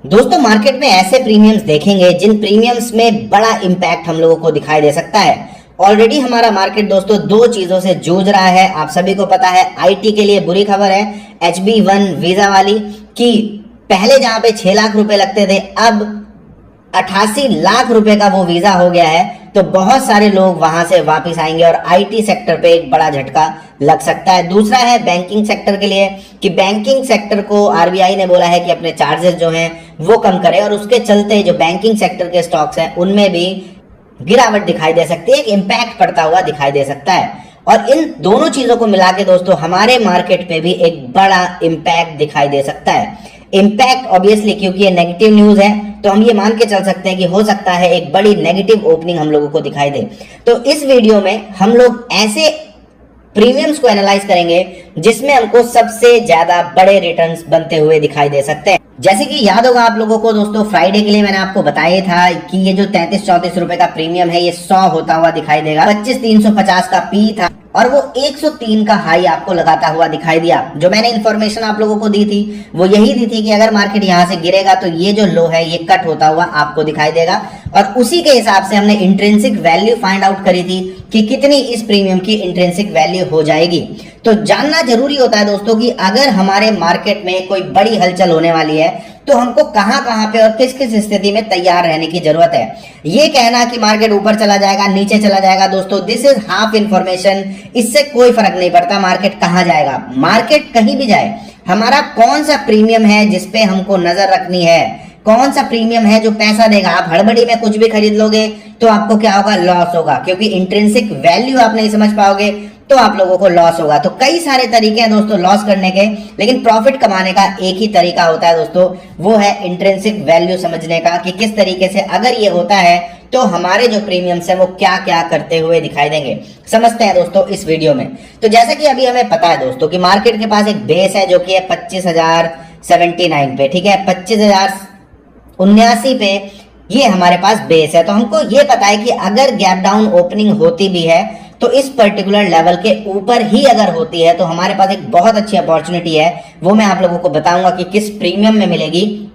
दोस्तों मार्केट में ऐसे प्रीमियम्स देखेंगे जिन प्रीमियम्स में बड़ा इंपैक्ट हम लोगों को दिखाई दे सकता है। ऑलरेडी हमारा मार्केट दोस्तों दो चीजों से जूझ रहा है, आप सभी को पता है। आईटी के लिए बुरी खबर है, HB1 वीजा वाली, कि पहले जहां पे 6 लाख रुपए लगते थे अब 88 लाख रुपए का वो वीजा हो गया है। तो बहुत सारे लोग वहां से वापस आएंगे और आईटी सेक्टर पे एक बड़ा झटका लग सकता है। दूसरा है बैंकिंग सेक्टर के लिए, कि बैंकिंग सेक्टर को आरबीआई ने बोला है कि अपने चार्जेस जो हैं वो कम करे, और उसके चलते जो बैंकिंग सेक्टर के स्टॉक्स हैं उनमें भी गिरावट दिखाई दे सकती है, एक इंपैक्ट पड़ता हुआ दिखाई दे सकता है। और इन दोनों चीजों को मिला के दोस्तों हमारे मार्केट पे भी एक बड़ा इंपैक्ट दिखाई दे सकता है। इंपैक्ट ऑब्वियसली क्योंकि ये नेगेटिव न्यूज है, तो हम ये मान के चल सकते हैं कि हो सकता है एक बड़ी नेगेटिव ओपनिंग हम लोगों को दिखाई दे। तो इस वीडियो में हम लोग ऐसे प्रीमियम्स को एनालाइज करेंगे जिसमें हमको सबसे ज्यादा बड़े रिटर्न्स बनते हुए दिखाई दे सकते हैं। जैसे कि याद होगा आप लोगों को दोस्तों, फ्राइडे के लिए मैंने आपको बताया था कि ये जो 33-34 रुपए का प्रीमियम है ये 100 होता हुआ दिखाई देगा। 25,350 का पी था और वो 103 का हाई आपको लगाता हुआ दिखाई दिया। जो मैंने इन्फॉर्मेशन आप लोगों को दी थी वो यही दी थी कि अगर मार्केट यहां से गिरेगा तो ये जो लो है ये कट होता हुआ आपको दिखाई देगा, और उसी के हिसाब से हमने इंट्रिंसिक वैल्यू फाइंड आउट करी थी कि कितनी इस प्रीमियम की इंट्रिंसिक वैल्यू हो जाएगी। तो जानना जरूरी होता है दोस्तों कि अगर हमारे मार्केट में कोई बड़ी हलचल होने वाली है तो हमको कहां पे और किस किस स्थिति में तैयार रहने की जरूरत है। ये कहना कि मार्केट ऊपर चला जाएगा नीचे चला जाएगा दोस्तों, दिस इज हाफ इंफॉर्मेशन। इससे कोई फर्क नहीं पड़ता मार्केट कहां जाएगा। मार्केट कहीं भी जाए, हमारा कौन सा प्रीमियम है जिसपे हमको नजर रखनी है, कौन सा प्रीमियम है जो पैसा देगा। आप हड़बड़ी में कुछ भी खरीद लोगे तो आपको क्या होगा, लॉस होगा, क्योंकि इंट्रिंसिक वैल्यू आप नहीं समझ पाओगे तो आप लोगों को लॉस होगा। तो कई सारे तरीके हैं दोस्तों लॉस करने के, लेकिन प्रॉफिट कमाने का एक ही तरीका होता है दोस्तों, वो है इंट्रिंसिक वैल्यू समझने का, कि किस तरीके से अगर ये होता है तो हमारे जो प्रीमियम्स है वो क्या क्या करते हुए दिखाई देंगे। समझते हैं दोस्तों इस वीडियो में। तो जैसा कि अभी हमें पता है दोस्तों कि मार्केट के पास एक बेस है जो कि है 25,079 पे, ठीक है, 25,079 पे ये हमारे पास बेस है। तो हमको ये पता है कि अगर गैप डाउन ओपनिंग होती भी है तो इस पर्टिकुलर लेवल के ऊपर ही अगर होती है तो हमारे पास एक बहुत अच्छी अपॉर्चुनिटी है, वो मैं आप लोगों को बताऊंगा कि किस प्रीमियम में मिलेगी।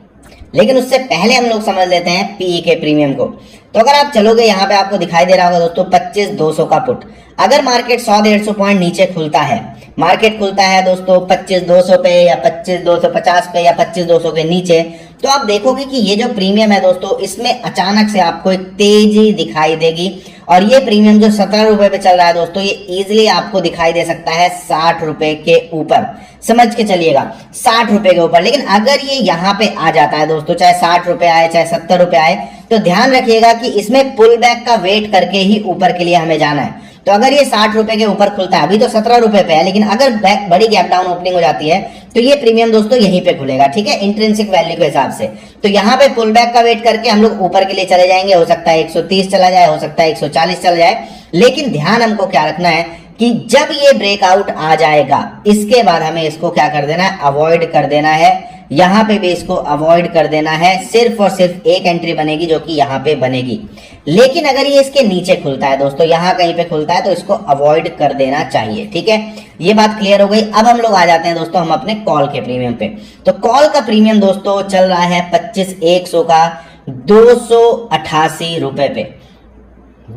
लेकिन उससे पहले हम लोग समझ लेते हैं पीई के प्रीमियम को। तो अगर आप चलोगे, यहाँ पे आपको दिखाई दे रहा होगा दोस्तों 25,200 का पुट। अगर मार्केट 100-150 पॉइंट नीचे खुलता है, मार्केट खुलता है दोस्तों 25,200 पे या 25,250 पे या 25,200 के नीचे, तो आप देखोगे कि ये जो प्रीमियम है दोस्तों इसमें अचानक से आपको एक तेजी दिखाई देगी। और ये प्रीमियम जो 17 रुपए पे चल रहा है दोस्तों, ये इजिली आपको दिखाई दे सकता है 60 रुपए के ऊपर। समझ के चलिएगा 60 रुपए के ऊपर। लेकिन अगर ये यहाँ पे आ जाता है दोस्तों, चाहे 60 रुपए आए चाहे 70 रुपए आए, तो ध्यान रखिएगा कि इसमें पुल बैक का वेट करके ही ऊपर के लिए हमें जाना है। तो अगर ये 60 रुपए के ऊपर खुलता है, अभी तो 17 रुपए पे है, लेकिन अगर बड़ी गैप डाउन ओपनिंग हो जाती है तो ये प्रीमियम दोस्तों यहीं पे खुलेगा, ठीक है, इंट्रिंसिक वैल्यू के हिसाब से। तो यहाँ पे पुल बैक का वेट करके हम लोग ऊपर के लिए चले जाएंगे। हो सकता है 130 चला जाए, हो सकता है 140 चला जाए, लेकिन ध्यान हमको क्या रखना है कि जब ये ब्रेकआउट आ जाएगा इसके बाद हमें इसको क्या कर देना है, अवॉइड कर देना है। यहां पे भी इसको अवॉइड कर देना है। सिर्फ और सिर्फ एक एंट्री बनेगी जो कि यहां पे बनेगी। लेकिन अगर ये इसके नीचे खुलता है दोस्तों, यहां कहीं पे खुलता है, तो इसको अवॉइड कर देना चाहिए, ठीक है। ये बात क्लियर हो गई। अब हम लोग आ जाते हैं दोस्तों हम अपने कॉल के प्रीमियम पे। तो कॉल का प्रीमियम दोस्तों चल रहा है 25,100 का 288 रुपए पे,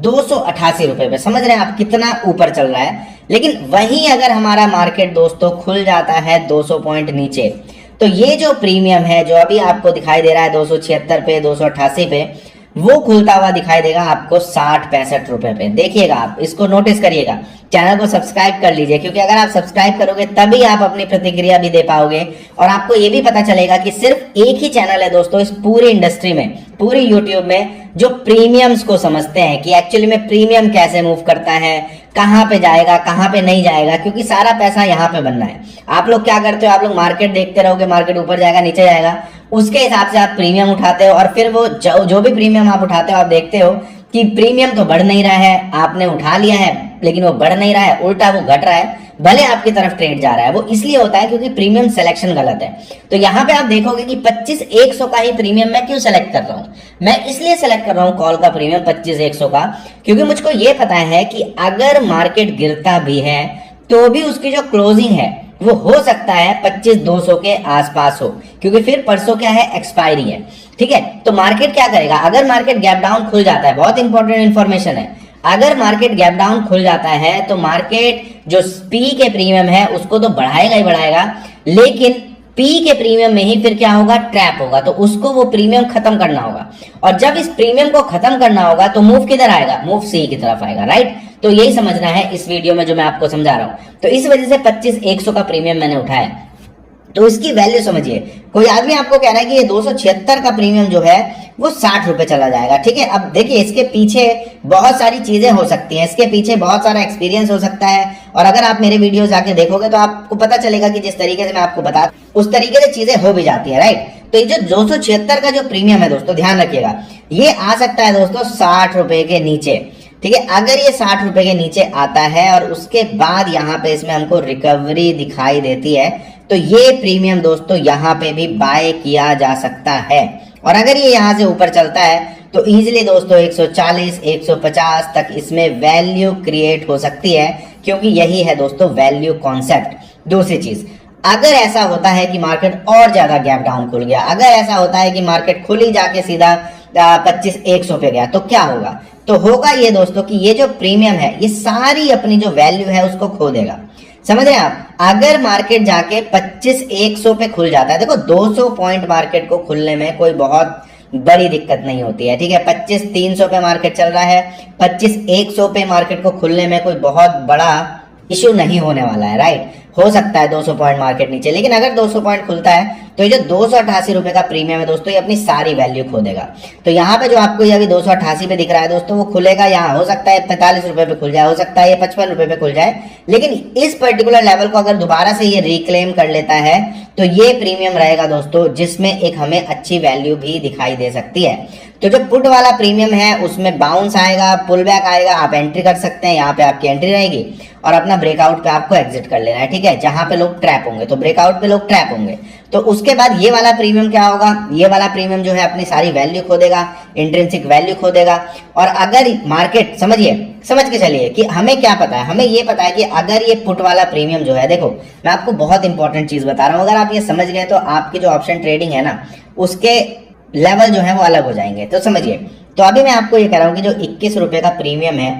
288 रुपए पे। समझ रहे हैं आप कितना ऊपर चल रहा है। लेकिन वहीं अगर हमारा मार्केट दोस्तों खुल जाता है 200 पॉइंट नीचे, तो ये जो प्रीमियम है जो अभी आपको दिखाई दे रहा है 276 पे, 288 पे, वो खुलता हुआ दिखाई देगा आपको 60-65 रुपए पे। देखिएगा, आप इसको नोटिस करिएगा, चैनल को सब्सक्राइब कर लीजिए, क्योंकि अगर आप सब्सक्राइब करोगे तभी आप अपनी प्रतिक्रिया भी दे पाओगे। और आपको ये भी पता चलेगा कि सिर्फ एक ही चैनल है दोस्तों इस पूरी इंडस्ट्री में, पूरी यूट्यूब में, जो प्रीमियम्स को समझते हैं कि एक्चुअली में प्रीमियम कैसे मूव करता है, कहां पे जाएगा कहां पे नहीं जाएगा, क्योंकि सारा पैसा यहां पे बनना है। आप लोग क्या करते हो, आप लोग मार्केट देखते रहोगे, मार्केट ऊपर जाएगा नीचे जाएगा, उसके हिसाब से आप प्रीमियम उठाते हो, और फिर वो जो भी प्रीमियम आप उठाते हो आप देखते हो कि प्रीमियम तो बढ़ नहीं रहा है, आपने उठा लिया है लेकिन वो बढ़ नहीं रहा है, उल्टा वो घट रहा है, भले आपकी तरफ ट्रेड जा रहा है। वो इसलिए होता है क्योंकि प्रीमियम सिलेक्शन गलत है। तो यहाँ पे आप देखोगे कि 25,100 का ही प्रीमियम मैं क्यों सेलेक्ट कर रहा हूँ, मैं इसलिए सेलेक्ट कर रहा हूँ कॉल का प्रीमियम 25,100 का, क्योंकि मुझको ये पता है कि अगर मार्केट गिरता भी है तो भी उसकी जो क्लोजिंग है वो हो सकता है 25,200 के आसपास हो, क्योंकि फिर परसों क्या है, एक्सपायरी है। ठीक है, तो मार्केट क्या करेगा, अगर मार्केट गैप डाउन खुल जाता है, बहुत इंपॉर्टेंट इंफॉर्मेशन है, अगर मार्केट गैप डाउन खुल जाता है तो मार्केट जो पी के प्रीमियम है उसको तो बढ़ाएगा ही बढ़ाएगा, लेकिन पी के प्रीमियम में ही फिर क्या होगा, ट्रैप होगा, तो उसको वो प्रीमियम खत्म करना होगा। और जब इस प्रीमियम को खत्म करना होगा तो मूव किधर आएगा, मूव सी की तरफ आएगा, राइट। तो यही समझना है इस वीडियो में जो मैं आपको समझा रहा हूं। तो इस वजह से 25,100 का प्रीमियम मैंने उठाया। तो इसकी वैल्यू समझिए, कोई आदमी आपको कह रहा है कि ये 276 का प्रीमियम जो है वो 60 रुपए चला जाएगा। ठीक है, अब देखिए इसके पीछे बहुत सारी चीजें हो सकती हैं, इसके पीछे बहुत सारा एक्सपीरियंस हो सकता है, और अगर आप मेरे वीडियोस आके देखोगे तो आपको पता चलेगा कि जिस तरीके से मैं आपको बता उस तरीके से चीजें हो भी जाती है, राइट। तो ये जो 276 का जो प्रीमियम है दोस्तों, ध्यान रखिएगा, ये आ सकता है दोस्तों 60 रुपए के नीचे। ठीक है, अगर ये 60 रुपए के नीचे आता है और उसके बाद यहाँ पे इसमें हमको रिकवरी दिखाई देती है, तो ये प्रीमियम दोस्तों यहाँ पे भी बाय किया जा सकता है। और अगर ये यहाँ से ऊपर चलता है तो इजीली दोस्तों 140 150 तक इसमें वैल्यू क्रिएट हो सकती है, क्योंकि यही है दोस्तों वैल्यू कॉन्सेप्ट। दूसरी चीज, अगर ऐसा होता है कि मार्केट और ज्यादा गैप डाउन खुल गया, अगर ऐसा होता है कि मार्केट खुल ही जाके सीधा 25,100 पे गया, तो क्या होगा, तो होगा ये दोस्तों कि ये जो प्रीमियम है ये सारी अपनी जो वैल्यू है उसको खो देगा। समझ रहे हैं आप, अगर मार्केट जाके 25,100 पे खुल जाता है, देखो 200 पॉइंट मार्केट को खुलने में कोई बहुत बड़ी दिक्कत नहीं होती है। ठीक है, 25,300 पे मार्केट चल रहा है, 25,100 पे मार्केट को खुलने में कोई बहुत बड़ा इश्यू नहीं होने वाला है, राइट। हो सकता है 200 पॉइंट मार्केट नीचे, लेकिन अगर 200 पॉइंट खुलता है तो ये जो 288 रुपए का प्रीमियम है दोस्तों, ये अपनी सारी वैल्यू खो देगा। तो यहाँ पे जो आपको ये अभी 288 पे दिख रहा है दोस्तों, वो खुलेगा यहाँ, हो सकता है 45 रुपए पे खुल जाए, हो सकता है ये 55 रुपए पे खुल जाए, लेकिन इस पर्टिकुलर लेवल को अगर दोबारा से ये रिक्लेम कर लेता है तो ये प्रीमियम रहेगा दोस्तों, जिसमें एक हमें अच्छी वैल्यू भी दिखाई दे सकती है। तो जो पुट वाला प्रीमियम है उसमें बाउंस आएगा, पुल बैक आएगा, आप एंट्री कर सकते हैं, यहाँ पे आपकी एंट्री रहेगी और अपना ब्रेकआउट पे आपको एग्जिट कर लेना है। ठीक है, जहां पे लोग ट्रैप होंगे, तो ब्रेकआउट पे लोग ट्रैप होंगे, तो उसके बाद ये वाला प्रीमियम क्या होगा, ये वाला प्रीमियम जो है अपनी सारी वैल्यू खो देगा, इंट्रिंसिक वैल्यू खो देगा। और अगर मार्केट, समझ के चलिए कि हमें क्या पता है, हमें ये पता है कि अगर ये पुट वाला प्रीमियम जो है, देखो मैं आपको बहुत इंपॉर्टेंट चीज बता रहा हूं, अगर आप ये समझ गए तो आपकी जो ऑप्शन ट्रेडिंग है ना, उसके लेवल जो है वो अलग हो जाएंगे। तो समझिए, तो अभी मैं आपको ये कह रहा हूँ कि जो 21 रुपए का प्रीमियम है,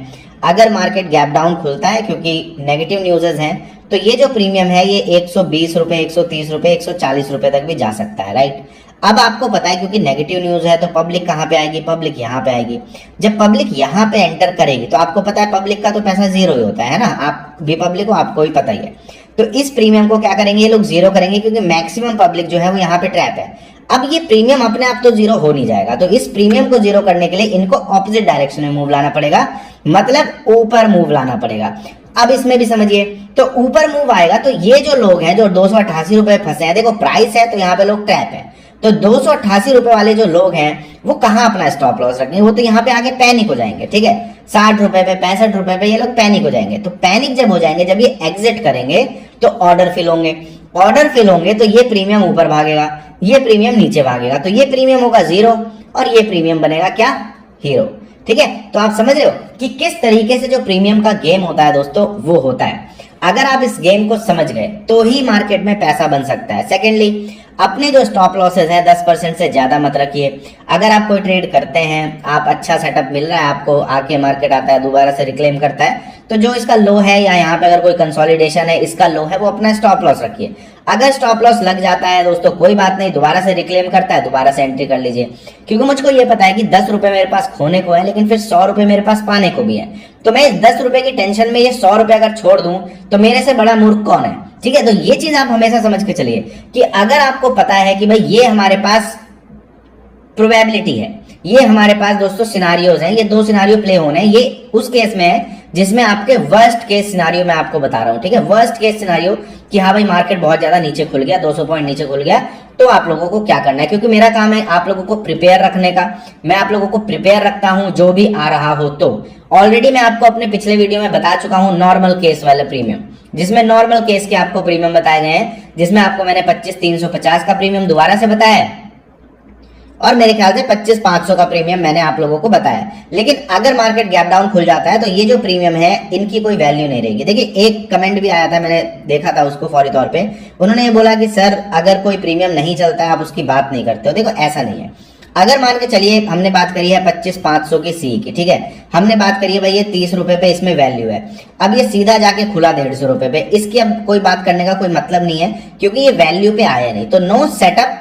अगर मार्केट गैप डाउन खुलता है, क्योंकि नेगेटिव न्यूज़ेस हैं, तो ये जो प्रीमियम है ये 120 रुपए, 130 रुपए, 140 रुपए तक भी जा सकता है, राइट। अब आपको पता है क्योंकि नेगेटिव न्यूज है तो पब्लिक कहाँ पे आएगी, पब्लिक यहाँ पे आएगी। जब पब्लिक यहाँ पे एंटर करेगी तो आपको पता है पब्लिक का तो पैसा जीरो ही होता है ना, आप भी पब्लिक हो, आपको भी पता ही है। तो इस प्रीमियम को क्या करेंगे, ये लोग जीरो करेंगे, क्योंकि मैक्सिमम पब्लिक जो है वो यहाँ पे ट्रैप है। अब ये प्रीमियम अपने आप तो जीरो हो नहीं जाएगा, तो इस प्रीमियम को जीरो करने के लिए इनको ऑपोजिट डायरेक्शन में मूव लाना पड़ेगा, मतलब ऊपर मूव लाना पड़ेगा। अब इसमें भी समझिए, तो ऊपर मूव आएगा तो ये जो लोग हैं जो 288 रुपए फंसे हैं, देखो प्राइस है तो यहाँ पे लोग ट्रैप है, तो 288 रुपए वाले जो लोग हैं वो कहाँ अपना स्टॉप लॉस रखेंगे, वो तो यहाँ पे आके पैनिक हो जाएंगे। ठीक है, 60 रुपए पे, 65 रुपए पे ये लोग पैनिक हो जाएंगे। तो पैनिक जब हो जाएंगे, जब ये एग्जिट करेंगे तो ऑर्डर फिल होंगे, ऑर्डर फिल होंगे तो ये प्रीमियम ऊपर भागेगा, ये प्रीमियम नीचे भागेगा, तो ये प्रीमियम होगा जीरो और ये प्रीमियम बनेगा क्या, हीरो। ठीक है, तो आप समझ रहे हो कि किस तरीके से जो प्रीमियम का गेम होता है दोस्तों वो होता है। अगर आप इस गेम को समझ गए तो ही मार्केट में पैसा बन सकता है। सेकेंडली, अपने जो स्टॉप लॉसेस है 10% से ज्यादा मत रखिए। अगर आप कोई ट्रेड करते हैं, आप अच्छा सेटअप मिल रहा है आपको, आके मार्केट आता है दोबारा से रिक्लेम करता है, तो जो इसका लो है या यहाँ पे अगर कोई कंसोलिडेशन है इसका लो है, वो अपना स्टॉप लॉस रखिए। अगर स्टॉप लॉस लग जाता है दोस्तों कोई बात नहीं, दोबारा से रिक्लेम करता है, दोबारा से एंट्री कर लीजिए, क्योंकि मुझको ये पता है कि 10 रुपए मेरे पास खोने को है, लेकिन फिर 100 रुपए मेरे पास पाने को भी है। तो मैं इस 10 रुपए की टेंशन में ये 100 रुपए अगर छोड़ दूं तो मेरे से बड़ा मूर्ख कौन है। ठीक है, तो ये चीज आप हमेशा समझ के चलिए कि अगर आपको पता है कि भाई ये हमारे पास प्रोबेबिलिटी है, ये हमारे पास दोस्तों सिनारियोज हैं, ये दो सिनारियो प्ले होने हैं, ये उस केस में है जिसमें आपके वर्स्ट केस सिनारियो मैं आपको बता रहा हूं। ठीक है, वर्स्ट केस सिनारियो कि हाँ भाई मार्केट बहुत ज्यादा नीचे खुल गया, 200 पॉइंट नीचे खुल गया, तो आप लोगों को क्या करना है, क्योंकि मेरा काम है आप लोगों को प्रिपेयर रखने का, मैं आप लोगों को प्रिपेयर रखता हूं जो भी आ रहा हो। तो ऑलरेडी मैं आपको अपने पिछले वीडियो में बता चुका हूं नॉर्मल केस वाले प्रीमियम, जिसमें नॉर्मल केस के आपको प्रीमियम बताए गए हैं, जिसमें आपको मैंने 25,350 का प्रीमियम दोबारा से बताया है, और मेरे ख्याल से 25,500 का प्रीमियम मैंने आप लोगों को बताया। लेकिन अगर मार्केट गैप डाउन खुल जाता है तो ये जो प्रीमियम है इनकी कोई वैल्यू नहीं रहेगी। देखिए एक कमेंट भी आया था, मैंने देखा था उसको फौरी तौर पे, उन्होंने ये बोला कि सर अगर कोई प्रीमियम नहीं चलता है आप उसकी बात नहीं करते हो। देखो ऐसा नहीं है। अगर मान के चलिए हमने बात करी है 25,500 की सी की, ठीक है, हमने बात करी है भाई ये 30 रुपए पे इसमें वैल्यू है, अब ये सीधा जाके खुला 150 रुपए पे, इसकी अब कोई बात करने का कोई मतलब नहीं है क्योंकि ये वैल्यू पे आया नहीं। तो नो सेटअप,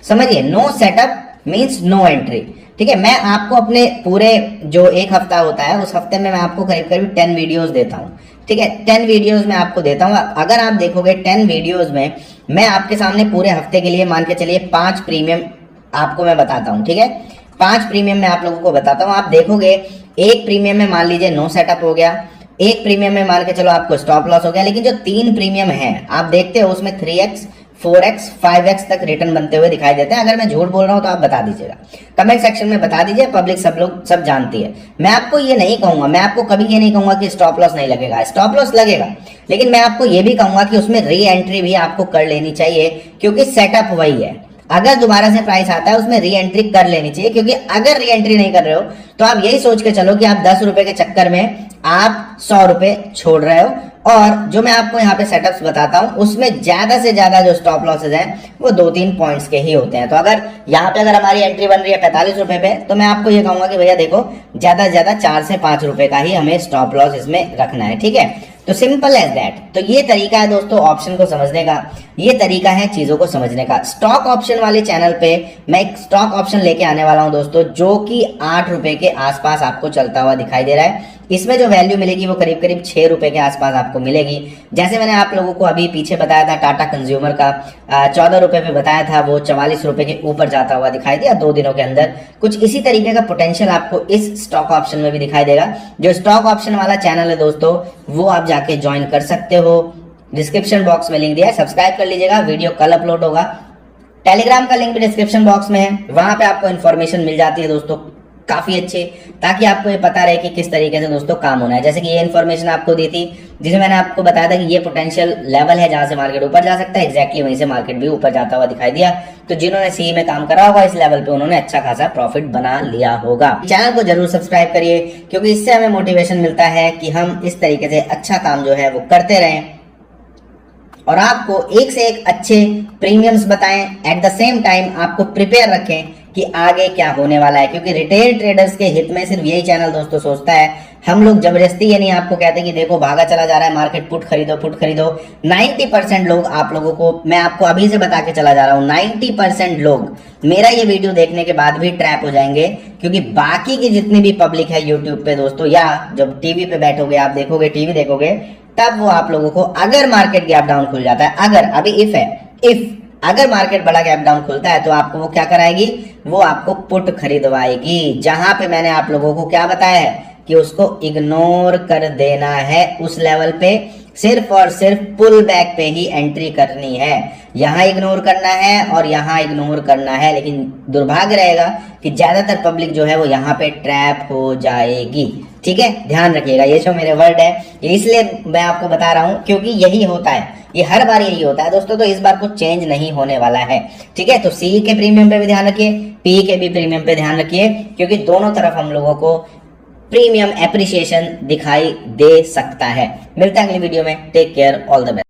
समझिए, no setup means no entry. ठीक है, मैं आपको अपने पूरे जो एक हफ्ता होता है उस हफ्ते में मैं आपको करीब करीब 10 वीडियोस देता हूँ। ठीक है, 10 वीडियोस में आपको देता हूँ। अगर आप देखोगे 10 वीडियोस में मैं आपके सामने पूरे हफ्ते के लिए मान के चलिए 5 प्रीमियम आपको मैं बताता हूँ। ठीक है, 5 प्रीमियम में आप लोगों को बताता हूँ। आप देखोगे एक प्रीमियम में मान लीजिए नो सेटअप हो गया, एक प्रीमियम में मान के चलो आपको स्टॉप लॉस हो गया, लेकिन जो 3 प्रीमियम है आप देखते हो उसमें 3x 4x 5x तक रिटर्न बनते हुए दिखाई देते हैं। अगर मैं झूठ बोल रहा हूं तो आप बता दीजिएगा, कमेंट सेक्शन में बता दीजिए, पब्लिक सब लोग सब जानती है। मैं आपको ये नहीं कहूंगा, मैं आपको कभी ये नहीं कहूंगा कि स्टॉप लॉस नहीं लगेगा, स्टॉप लॉस लगेगा, लेकिन मैं आपको ये भी कहूंगा कि उसमें री एंट्री भी आपको कर लेनी चाहिए क्योंकि सेटअप वही है। अगर दोबारा से प्राइस आता है उसमें री एंट्री कर लेनी चाहिए, क्योंकि अगर री एंट्री नहीं कर रहे हो तो आप यही सोच के चलो कि आप 10 रुपए के चक्कर में आप 100 रुपए छोड़ रहे हो। और जो मैं आपको यहाँ पे सेटअप्स बताता हूँ उसमें ज्यादा से ज्यादा जो स्टॉप लॉसेज हैं वो 2-3 पॉइंट्स के ही होते हैं। तो अगर यहाँ पे अगर हमारी एंट्री बन रही है 45 रुपए पे, तो मैं आपको ये कहूंगा कि भैया देखो ज्यादा से ज्यादा 4 से 5 रुपए का ही हमें स्टॉप लॉस इसमें रखना है। ठीक है, तो सिंपल एज दैट। तो ये तरीका है दोस्तों ऑप्शन को समझने का, ये तरीका है चीजों को समझने का। स्टॉक ऑप्शन वाले चैनल पे मैं एक स्टॉक ऑप्शन लेके आने वाला हूं दोस्तों, जो कि 8 रुपए के आसपास आपको चलता हुआ दिखाई दे रहा है। इसमें जो वैल्यू मिलेगी वो करीब करीब 6 रुपए के आसपास आपको मिलेगी। जैसे मैंने आप लोगों को अभी पीछे बताया था टाटा कंज्यूमर का 14 रुपए पे बताया था, वो 44 रुपए के ऊपर जाता हुआ दिखाई दिया 2 दिनों के अंदर। कुछ इसी तरीके का पोटेंशियल आपको इस स्टॉक ऑप्शन में भी दिखाई देगा। जो स्टॉक ऑप्शन वाला चैनल है दोस्तों वो आप जाके ज्वाइन कर सकते हो, डिस्क्रिप्शन बॉक्स में लिंक दिया है, सब्सक्राइब कर लीजिएगा। वीडियो कल अपलोड होगा। टेलीग्राम का लिंक भी डिस्क्रिप्शन बॉक्स में है, वहां पे आपको इन्फॉर्मेशन मिल जाती है दोस्तों काफी अच्छे, ताकि आपको ये पता रहे कि किस तरीके से दोस्तों काम होना है। जैसे कि ये इन्फॉर्मेशन आपको दी थी जिसमें मैंने आपको बताया था कि ये पोटेंशियल लेवल है जहां से मार्केट ऊपर जा सकता है, एग्जैक्टली वहीं से मार्केट भी ऊपर जाता हुआ दिखाई दिया। तो जिन्होंने सी में काम करा होगा इस लेवल पे उन्होंने अच्छा खासा प्रॉफिट बना लिया होगा। चैनल को जरूर सब्सक्राइब करिए क्योंकि इससे हमें मोटिवेशन मिलता है कि हम इस तरीके से अच्छा काम जो है वो करते रहें और आपको एक से एक अच्छे प्रीमियम्स बताएं, एट द सेम टाइम आपको प्रिपेयर रखें कि आगे क्या होने वाला है। क्योंकि रिटेल ट्रेडर्स के हित में सिर्फ यही चैनल दोस्तों सोचता है। हम लोग जबरदस्ती ये नहीं आपको कहते कि देखो भागा चला जा रहा है मार्केट, पुट खरीदो पुट खरीदो। 90% लोग आप लोगों को, मैं आपको अभी से बता के चला जा रहा हूँ, 90% लोग मेरा ये वीडियो देखने के बाद भी ट्रैप हो जाएंगे। क्योंकि बाकी की जितनी भी पब्लिक है यूट्यूब पे दोस्तों, या जब टीवी पे बैठोगे आप देखोगे, टीवी देखोगे, तब वो आप लोगों को, अगर मार्केट गैप डाउन खुल जाता है, अगर अभी इफ है, इफ अगर मार्केट बड़ा गैप डाउन खुलता है तो आपको वो क्या कराएगी, वो आपको पुट खरीदवाएगी। जहां पे मैंने आप लोगों को क्या बताया है कि उसको इग्नोर कर देना है, उस लेवल पे सिर्फ और सिर्फ पुल बैक पे ही एंट्री करनी है। यहां इग्नोर करना है और यहां इग्नोर करना है, लेकिन दुर्भाग्य रहेगा कि ज्यादातर पब्लिक जो है वो यहां पे ट्रैप हो जाएगी। ठीक है, ध्यान रखिएगा, ये जो मेरे वर्ड है ये इसलिए मैं आपको बता रहा हूं क्योंकि यही होता है, ये हर बार यही होता है दोस्तों। तो इस बार कुछ चेंज नहीं होने वाला है। ठीक है, तो सी के प्रीमियम पे भी ध्यान रखिए, पी के भी प्रीमियम पे ध्यान रखिए, क्योंकि दोनों तरफ हम लोगों को प्रीमियम एप्रिसिएशन दिखाई दे सकता है। मिलते हैं अगली वीडियो में, take care, all the best.